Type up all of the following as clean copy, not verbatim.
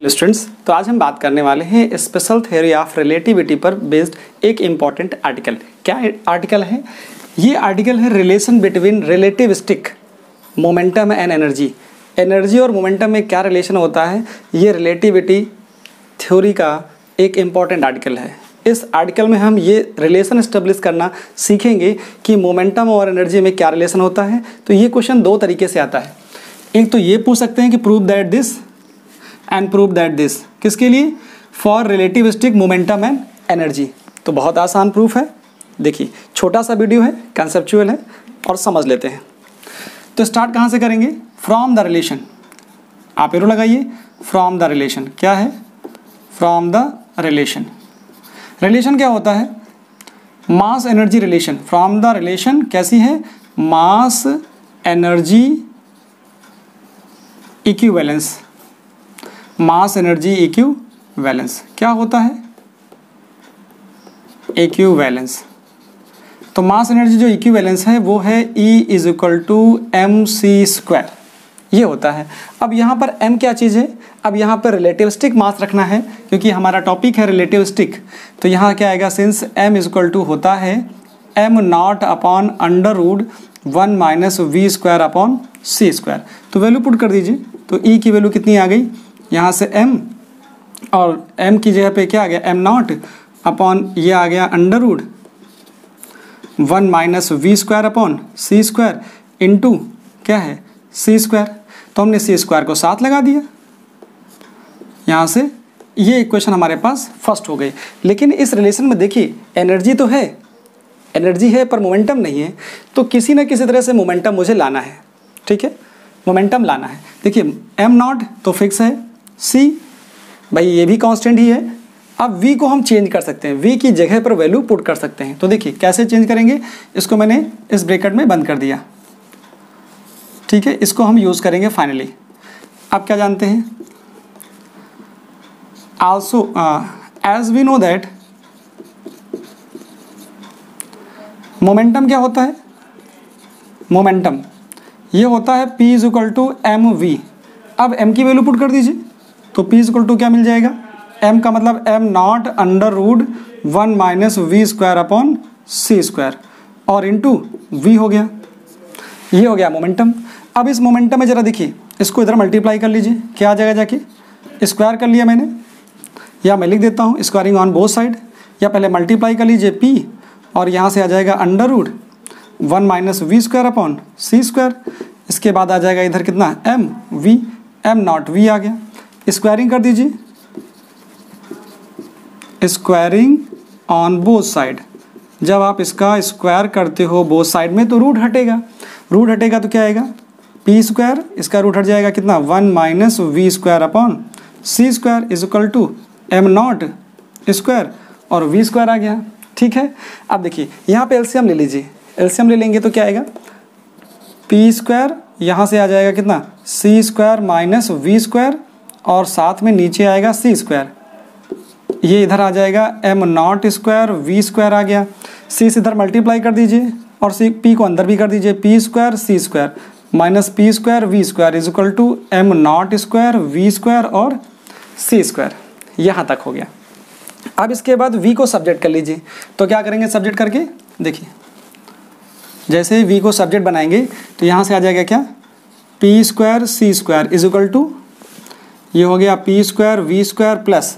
Students, तो आज हम बात करने वाले हैं स्पेशल थ्योरी ऑफ रिलेटिविटी पर बेस्ड एक इम्पॉर्टेंट आर्टिकल। क्या आर्टिकल है? ये आर्टिकल है relation between relativistic momentum and energy. Energy और मोमेंटम में क्या रिलेशन होता है, ये रिलेटिविटी थ्योरी का एक इम्पॉर्टेंट आर्टिकल है। इस आर्टिकल में हम ये रिलेशन एस्टेब्लिश करना सीखेंगे कि मोमेंटम और एनर्जी में क्या रिलेशन होता है। तो ये क्वेश्चन दो तरीके से आता है। एक तो ये पूछ सकते हैं कि prove that this and prove that this. किसके लिए? For relativistic momentum and energy. तो बहुत आसान प्रूफ है। देखिए, छोटा सा वीडियो है, कंसेप्चुअल है और समझ लेते हैं। तो स्टार्ट कहाँ से करेंगे? From the relation. आप एरो लगाइए। फ्रॉम द रिलेशन क्या है? From the relation. रिलेशन क्या होता है? Mass energy relation. From the relation कैसी है? Mass energy equivalence. Mass energy equivalence क्या होता है? इक्विवेलेंस। तो मास एनर्जी जो इक्विवेलेंस है वो है E=mc²। ये होता है। अब यहाँ पर m क्या चीज़ है? अब यहाँ पर रिलेटिविस्टिक मास रखना है क्योंकि हमारा टॉपिक है रिलेटिविस्टिक। तो यहाँ क्या आएगा? सिंस m होता है m0/√1 - v²/c²। तो वैल्यू पुट कर दीजिए। तो E की वैल्यू कितनी आ गई? यहाँ से m और m की जगह पे क्या आ गया? m0 ये आ गया √1 - v²/c² इंटू क्या है? c²। तो हमने c² को 7 लगा दिया। यहाँ से ये इक्वेशन हमारे पास फर्स्ट हो गई। लेकिन इस रिलेशन में देखिए, एनर्जी तो है, एनर्जी है पर मोमेंटम नहीं है। तो किसी न किसी तरह से मोमेंटम मुझे लाना है। ठीक है, मोमेंटम लाना है। देखिए, m0 तो फिक्स है, c भाई ये भी कांस्टेंट ही है। अब v को हम चेंज कर सकते हैं, v की जगह पर वैल्यू पुट कर सकते हैं। तो देखिए कैसे चेंज करेंगे, इसको मैंने इस ब्रैकेट में बंद कर दिया। ठीक है, इसको हम यूज़ करेंगे फाइनली। आप क्या जानते हैं? Also as we know that momentum क्या होता है? मोमेंटम ये होता है P=mv। अब m की वैल्यू पुट कर दीजिए। तो P क्या मिल जाएगा? m का मतलब m0 √1 - v²/c² और इंटू v हो गया। ये हो गया मोमेंटम। अब इस मोमेंटम में ज़रा देखिए, इसको इधर मल्टीप्लाई कर लीजिए। क्या आ जाएगा? जाके स्क्वायर कर लिया मैंने, या मैं लिख देता हूँ स्क्वायरिंग ऑन बोथ साइड। या पहले मल्टीप्लाई कर लीजिए P और यहाँ से आ जाएगा √1 - v²/c²। इसके बाद आ जाएगा इधर कितना? m0 v आ गया। स्क्वायरिंग कर दीजिए, स्क्वायरिंग ऑन बोथ साइड। जब आप इसका स्क्वायर करते हो बोथ साइड में तो रूट हटेगा। रूट हटेगा तो क्या आएगा? p², इसका रूट हट जाएगा कितना? 1 - v²/c² m0² और v² आ गया। ठीक है, अब देखिए यहाँ पे एलसीएम ले लीजिए। एलसीएम ले लेंगे तो क्या आएगा? p², यहाँ से आ जाएगा कितना? c² - v² और साथ में नीचे आएगा c²। ये इधर आ जाएगा m0² v² आ गया। c से इधर मल्टीप्लाई कर दीजिए और p को अंदर भी कर दीजिए। p² c² - p² v² m0² v² और c²। यहाँ तक हो गया। अब इसके बाद v को सब्जेक्ट कर लीजिए। तो क्या करेंगे सब्जेक्ट करके? देखिए, जैसे ही v को सब्जेक्ट बनाएंगे तो यहाँ से आ जाएगा क्या? p² c² ये हो गया p² v² प्लस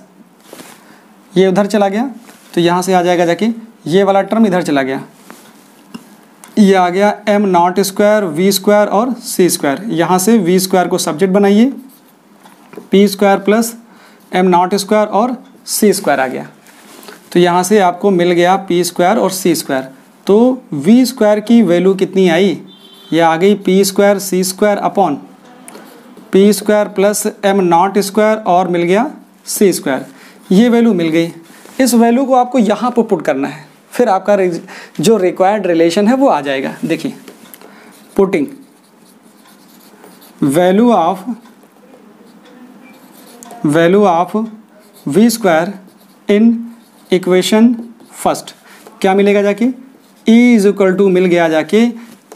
ये उधर चला गया। तो यहाँ से आ जाएगा जाके ये वाला टर्म इधर चला गया। ये आ गया m0² v² और c²। यहाँ से v² को सब्जेक्ट बनाइए, p² प्लस m0² और c² आ गया। तो यहाँ से आपको मिल गया p² और c²। तो v² की वैल्यू कितनी आई? ये आ गई p² c² upon p² plus m0² और मिल गया c²। ये वैल्यू मिल गई। इस वैल्यू को आपको यहाँ पर पुट करना है, फिर आपका जो रिक्वायर्ड रिलेशन है वो आ जाएगा। देखिए, putting value of v² in equation first क्या मिलेगा? जाके E मिल गया जाके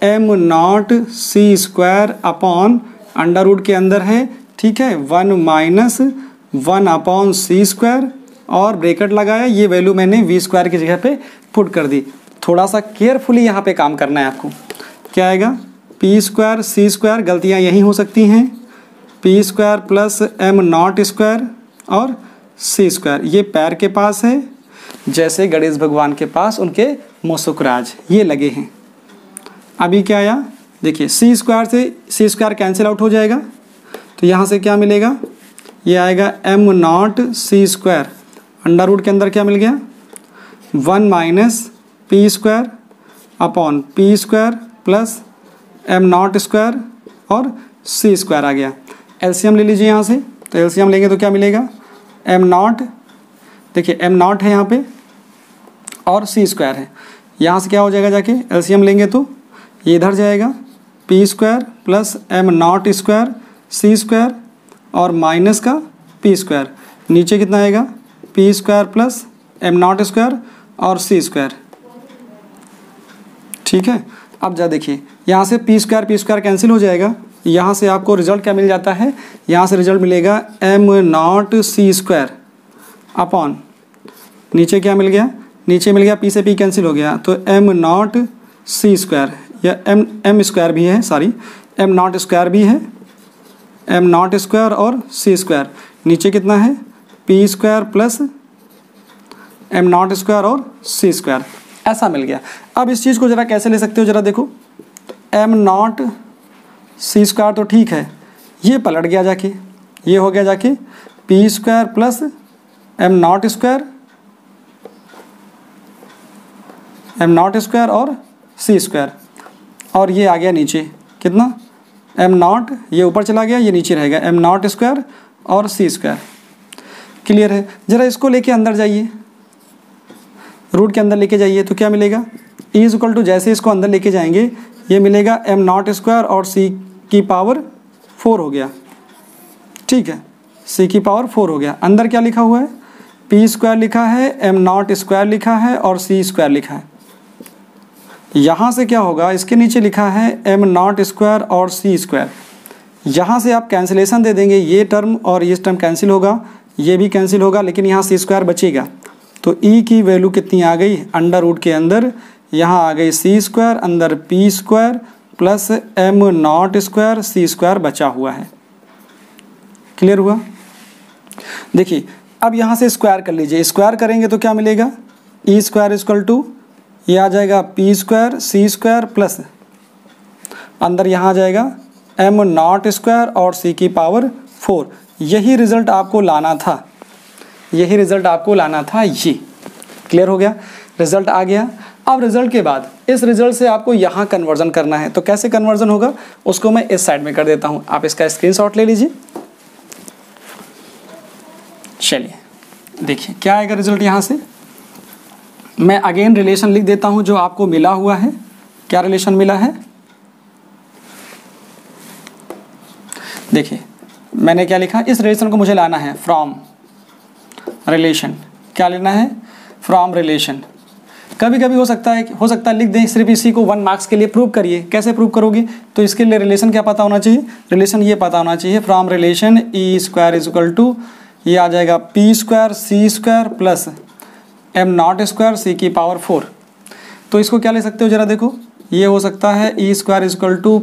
m0 c² upon under root के अंदर है। ठीक है, 1 - 1/c² और ब्रैकेट लगाया, ये वैल्यू मैंने v² की जगह पे पुट कर दी। थोड़ा सा केयरफुली यहाँ पे काम करना है आपको। क्या आएगा, p² c², गलतियाँ यही हो सकती हैं, p² प्लस m0² और c², ये पैर के पास है जैसे गणेश भगवान के पास उनके मुसुकराज ये लगे हैं। अभी क्या आया, देखिए c² से c² कैंसिल आउट हो जाएगा, तो यहाँ से क्या मिलेगा, ये आएगा m0c², अंडर रूट के अंदर क्या मिल गया, 1 - p² upon p² plus m0² और c² आ गया। एलसीएम ले लीजिए यहाँ से, तो एलसीएम लेंगे तो क्या मिलेगा, m0, देखिए m0 है यहाँ पे और c² है, यहाँ से क्या हो जाएगा, जाके एलसीएम लेंगे तो ये इधर जाएगा, p² प्लस m0² c² और माइनस का p², नीचे कितना आएगा, p² प्लस m0² और c²। ठीक है, अब जा देखिए यहाँ से p² कैंसिल हो जाएगा, यहाँ से आपको रिजल्ट क्या मिल जाता है, यहाँ से रिजल्ट मिलेगा m0c² अपॉन, नीचे क्या मिल गया, नीचे मिल गया p से p कैंसिल हो गया, तो m0c² या m² भी है, सॉरी m0² भी है, m0² और c², नीचे कितना है, p² प्लस m0² और c², ऐसा मिल गया। अब इस चीज़ को ज़रा कैसे ले सकते हो, ज़रा देखो, m0c² तो ठीक है, ये पलट गया जाके, ये हो गया जाके p² प्लस m0² और c², और ये आ गया नीचे कितना, m0, ये ऊपर चला गया, ये नीचे रहेगा m0² और c²। क्लियर है, ज़रा इसको लेके अंदर जाइए, रूट के अंदर लेके जाइए, तो क्या मिलेगा, E जैसे इसको अंदर लेके जाएंगे ये मिलेगा m0² और c⁴ हो गया। ठीक है, c⁴ हो गया। अंदर क्या लिखा हुआ है, p² लिखा है, m0² लिखा है और c² लिखा है। यहाँ से क्या होगा, इसके नीचे लिखा है m0² और c², यहाँ से आप कैंसिलेशन दे देंगे, ये टर्म और ये टर्म कैंसिल होगा, ये भी कैंसिल होगा, लेकिन यहाँ c² बचेगा। तो e की वैल्यू कितनी आ गई, अंडर रूट के अंदर यहाँ आ गई c² अंदर p² प्लस m0² c² बचा हुआ है। क्लियर हुआ, देखिए अब यहाँ से स्क्वायर कर लीजिए, स्क्वायर करेंगे तो क्या मिलेगा, e² ये आ जाएगा p² c² प्लस अंदर यहाँ आ जाएगा m0² और c⁴। यही रिजल्ट आपको लाना था, यही रिजल्ट आपको लाना था, ये क्लियर हो गया, रिजल्ट आ गया। अब रिजल्ट के बाद इस रिजल्ट से आपको यहाँ कन्वर्जन करना है, तो कैसे कन्वर्जन होगा उसको मैं इस साइड में कर देता हूँ, आप इसका स्क्रीनशॉट ले लीजिए। चलिए देखिए क्या आएगा रिजल्ट, यहाँ से मैं अगेन रिलेशन लिख देता हूँ जो आपको मिला हुआ है। क्या रिलेशन मिला है, देखिए मैंने क्या लिखा, इस रिलेशन को मुझे लाना है फ्रॉम रिलेशन, क्या लेना है, फ्रॉम रिलेशन। कभी कभी हो सकता है लिख दें सिर्फ इसी को 1 मार्क्स के लिए प्रूव करिए, कैसे प्रूव करोगे, तो इसके लिए रिलेशन क्या पता होना चाहिए, रिलेशन ये पता होना चाहिए, फ्रॉम रिलेशन E² ये आ जाएगा p² c² plus m0² c⁴। तो इसको क्या ले सकते हो, जरा देखो, ये हो सकता है E²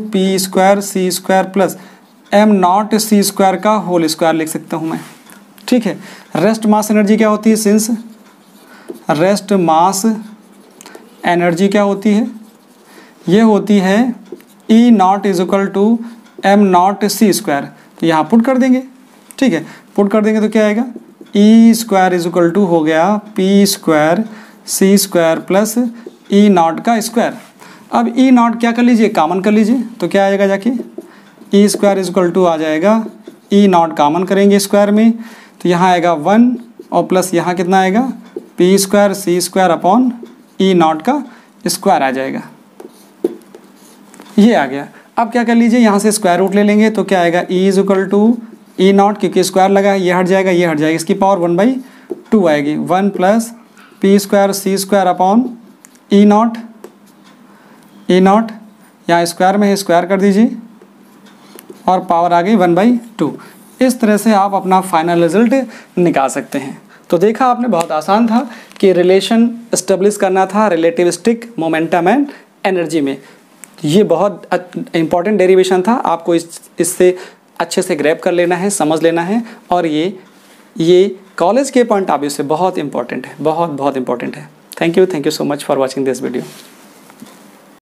p² c² plus m0 c² का होल स्क्वायर लिख सकता हूँ मैं। ठीक है, रेस्ट मास एनर्जी क्या होती है, सिंस रेस्ट मास एनर्जी क्या होती है, ये होती है E0 m0 c², तो यहाँ पुट कर देंगे। ठीक है, पुट कर देंगे तो क्या आएगा, E² हो गया p² c² प्लस E0 का स्क्वायर। अब E0 क्या कर लीजिए, कॉमन कर लीजिए, तो क्या आएगा जाके E² आ जाएगा, E0 कॉमन करेंगे स्क्वायर में, तो यहाँ आएगा 1 और प्लस यहाँ कितना आएगा p² c² अपॉन E0 का स्क्वायर आ जाएगा, ये आ गया। अब क्या कर लीजिए, यहाँ से स्क्वायर रूट ले लेंगे, तो क्या आएगा E0 क्योंकि स्क्वायर लगा है, ये हट जाएगा, ये हट जाएगा, इसकी पावर 1/2 आएगी, 1 plus p² c² upon E0 यहाँ स्क्वायर में है, स्क्वायर कर दीजिए और पावर आ गई 1/2। इस तरह से आप अपना फाइनल रिजल्ट निकाल सकते हैं। तो देखा आपने, बहुत आसान था कि रिलेशन एस्टेब्लिश करना था रिलेटिविस्टिक मोमेंटम एंड एनर्जी में। ये बहुत इंपॉर्टेंट डेरिवेशन था, आपको इससे अच्छे से ग्रैब कर लेना है, समझ लेना है, और ये कॉलेज के पॉइंट ऑफ व्यू से बहुत इंपॉर्टेंट है, बहुत इंपॉर्टेंट है। Thank you so much for watching this video.